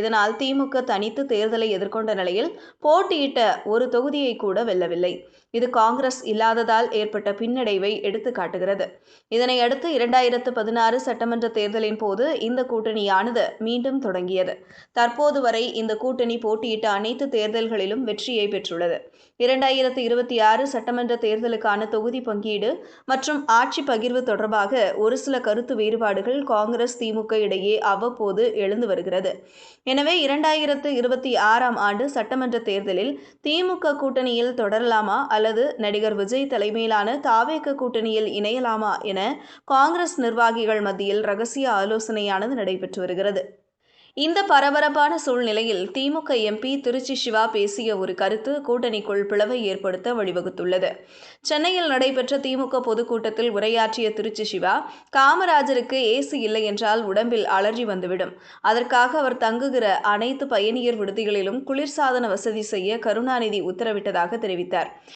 இதனால் திமுக தனித்து தேர்தலை எதிர்கொண்ட நிலையில் போட்டியிட்ட ஒரு தொகுதியை கூட வெல்லவில்லை. இது காங்கிரஸ் இல்லாததால் ஏற்பட்ட பின்னடைவை எடுத்து காட்டுகிறது. இதனையடுத்து 2016 சட்டமன்ற தேர்தலின் போது இந்த கூட்டணியானது மீண்டும் தொடங்கியது. தற்போது வரை இந்த கூட்டணி போட்டியிட்ட அனைத்து தேர்தல்களிலும் வெற்றியை பெற்றுள்ளது. 2026 சட்டமன்ற தேர்தலுக்கான தொகுதி பங்கீடு மற்றும் ஆட்சி பகிர்வு தொடர்பாக ஒரு சில கருத்து வேறுபாடுகள் காங்கிரஸ், திமுக இடையே அவ்வப்போது எழுந்து வருகிறது. எனவே 2026ஆம் ஆண்டு சட்டமன்ற தேர்தலில் திமுக கூட்டணியில் தொடரலாமா அல்லது நடிகர் விஜய் தலைமையிலான தாவேக கூட்டணியில் இணையலாமா என காங்கிரஸ் நிர்வாகிகள் மத்தியில் ரகசிய ஆலோசனையானது நடைபெற்று வருகிறது. இந்த பரபரப்பான சூழ்நிலையில் திமுக எம்பி திருச்சி சிவா பேசிய ஒரு கருத்து கூட்டணிக்குள் பிளவை ஏற்படுத்த வழிவகுத்துள்ளது. சென்னையில் நடைபெற்ற திமுக பொதுக்கூட்டத்தில் உரையாற்றிய திருச்சி சிவா, காமராஜருக்கு ஏசி இல்லை என்றால் உடம்பில் அலர்ஜி வந்துவிடும். அதற்காக அவர் தங்குகிற அனைத்து பயணியர் விடுதிகளிலும் குளிர்சாதன வசதி செய்ய கருணாநிதி உத்தரவிட்டதாக தெரிவித்தார்.